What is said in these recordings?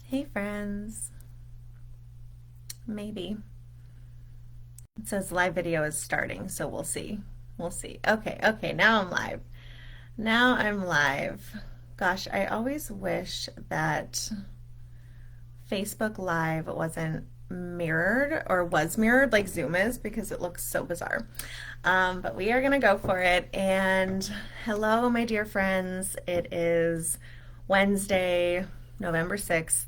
Hey friends, maybe. It says live video is starting, so we'll see. We'll see. Okay, now I'm live. Now I'm live. Gosh, I always wish that Facebook Live wasn't mirrored or was mirrored like Zoom is because it looks so bizarre. But we are going to go for it. And hello, my dear friends. It is Wednesday, November 6th,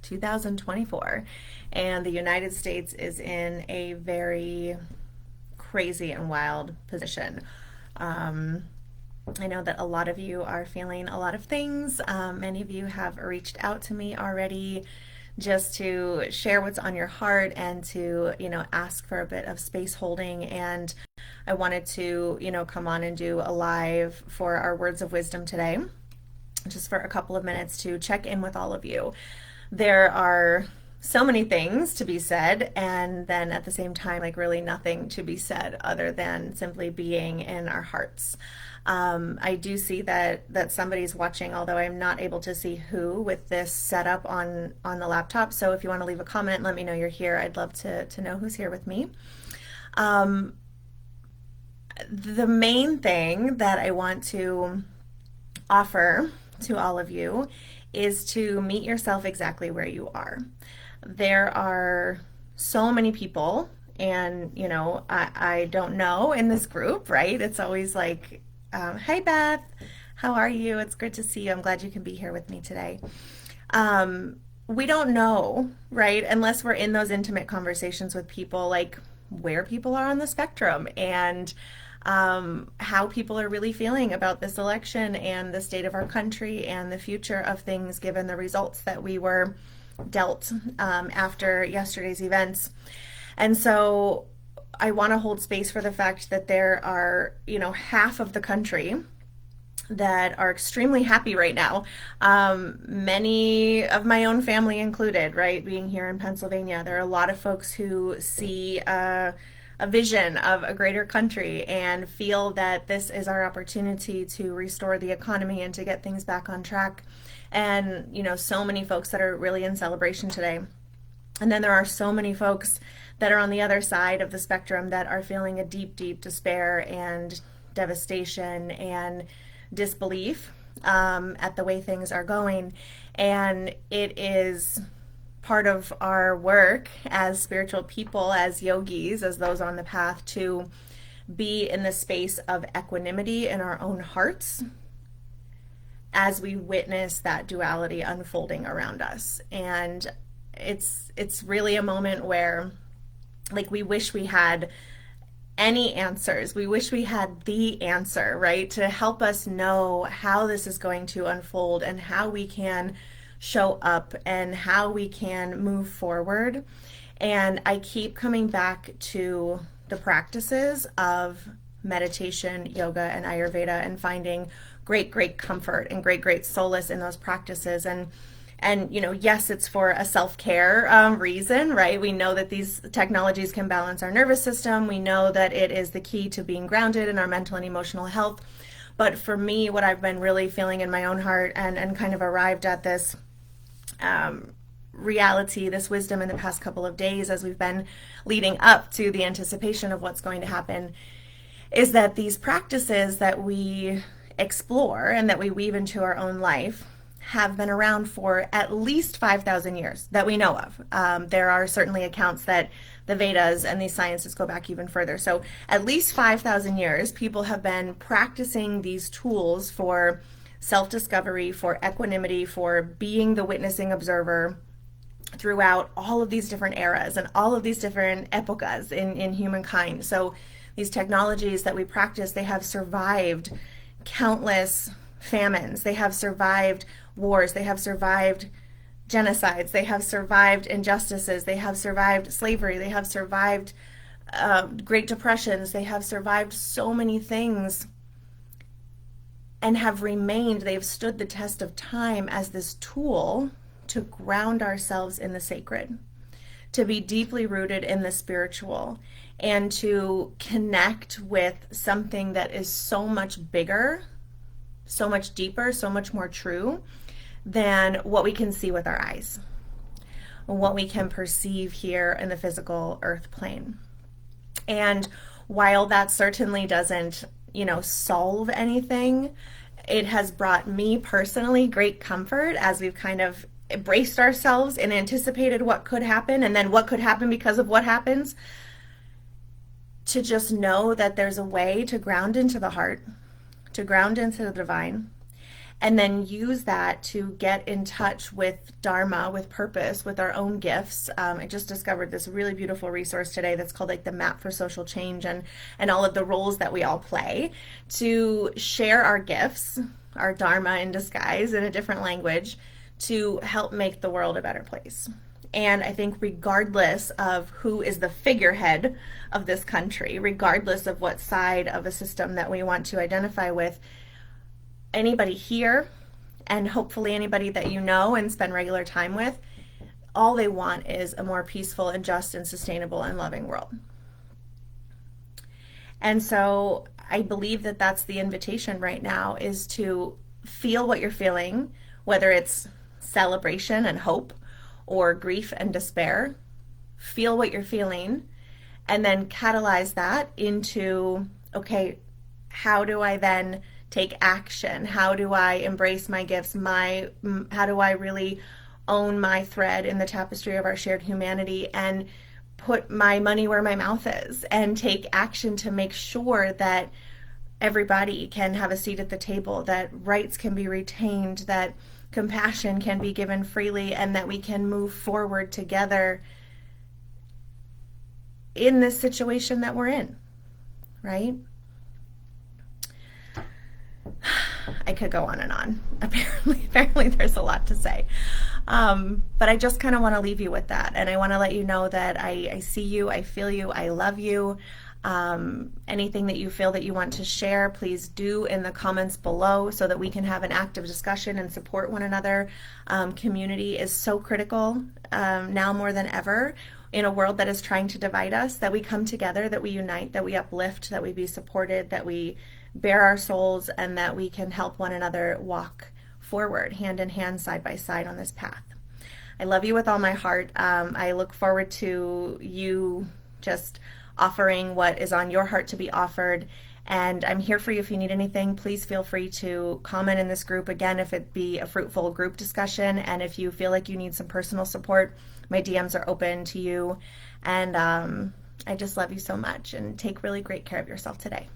2024. And the United States is in a very crazy and wild position. Um, I know that a lot of you are feeling a lot of things. Many of you have reached out to me already just to share what's on your heart and to, ask for a bit of space holding. And I wanted to, come on and do a live for our words of wisdom today, just for a couple of minutes to check in with all of you. There are so many things to be said, and then at the same time, like really nothing to be said other than simply being in our hearts. I do see that somebody's watching, although I'm not able to see who with this setup on the laptop. So if you want to leave a comment and let me know you're here, I'd love to know who's here with me. Um, the main thing that I want to offer to all of you is to meet yourself exactly where you are. There are so many people, and I don't know in this group, right? It's always like, hey Beth, how are you? It's good to see you. I'm glad you can be here with me today. We don't know, right? Unless we're in those intimate conversations with people, like where people are on the spectrum and how people are really feeling about this election and the state of our country and the future of things given the results that we were dealt after yesterday's events. And so I want to hold space for the fact that there are, half of the country that are extremely happy right now. Many of my own family included, right? Being here in Pennsylvania, there are a lot of folks who see a vision of a greater country and feel that this is our opportunity to restore the economy and to get things back on track. And, so many folks that are really in celebration today. And then there are so many folks that are on the other side of the spectrum that are feeling a deep, deep despair and devastation and disbelief at the way things are going. And it is part of our work as spiritual people, as yogis, as those on the path to be in the space of equanimity in our own hearts as we witness that duality unfolding around us. And it's really a moment where, like, we wish we had any answers. We wish we had the answer, right? To help us know how this is going to unfold and how we can show up and how we can move forward. And I keep coming back to the practices of meditation, yoga, and Ayurveda and finding great comfort and great solace in those practices. And yes, it's for a self-care reason, right? We know that these technologies can balance our nervous system. We know that it is the key to being grounded in our mental and emotional health. But for me, what I've been really feeling in my own heart and kind of arrived at this reality, this wisdom in the past couple of days as we've been leading up to the anticipation of what's going to happen, is that these practices that we explore and that we weave into our own life have been around for at least 5,000 years that we know of. There are certainly accounts that the Vedas and these sciences go back even further. So at least 5,000 years, people have been practicing these tools for self-discovery, for equanimity, for being the witnessing observer throughout all of these different eras and all of these different epochas in humankind. So these technologies that we practice, they have survived countless famines. They have survived wars. They have survived genocides. They have survived injustices. They have survived slavery. They have survived Great Depressions. They have survived so many things and have remained, they've stood the test of time as this tool to ground ourselves in the sacred, to be deeply rooted in the spiritual, and to connect with something that is so much bigger, so much deeper, so much more true than what we can see with our eyes. what we can perceive here in the physical earth plane. And while that certainly doesn't, solve anything, it has brought me personally great comfort as we've kind of braced ourselves and anticipated what could happen and then what could happen because of what happens, to just know that there's a way to ground into the heart, to ground into the divine, and then use that to get in touch with Dharma, with purpose, with our own gifts. I just discovered this really beautiful resource today that's called like the Map for Social Change, and all of the roles that we all play to share our gifts, our Dharma in disguise in a different language, to help make the world a better place. And I think regardless of who is the figurehead of this country, regardless of what side of a system that we want to identify with, anybody here, and hopefully anybody that you know and spend regular time with, all they want is a more peaceful and just and sustainable and loving world. And so I believe that that's the invitation right now, is to feel what you're feeling, whether it's celebration and hope or grief and despair. Feel what you're feeling and then catalyze that into, okay, how do I then take action? How do I embrace my gifts? How do I really own my thread in the tapestry of our shared humanity and put my money where my mouth is and take action to make sure that everybody can have a seat at the table, that rights can be retained, that compassion can be given freely, and that we can move forward together in this situation that we're in, right? I could go on and on. Apparently there's a lot to say. But I just kind of want to leave you with that. And I want to let you know that I see you, I feel you, I love you. Anything that you feel that you want to share, please do in the comments below so that we can have an active discussion and support one another. Community is so critical now more than ever in a world that is trying to divide us, that we come together, that we unite, that we uplift, that we be supported, that we bare our souls, and that we can help one another walk forward hand in hand, side by side on this path. I love you with all my heart. I look forward to you just offering what is on your heart to be offered. And I'm here for you if you need anything. Please feel free to comment in this group. Again, if it be a fruitful group discussion, and if you feel like you need some personal support, my DMs are open to you. And I just love you so much, and take really great care of yourself today.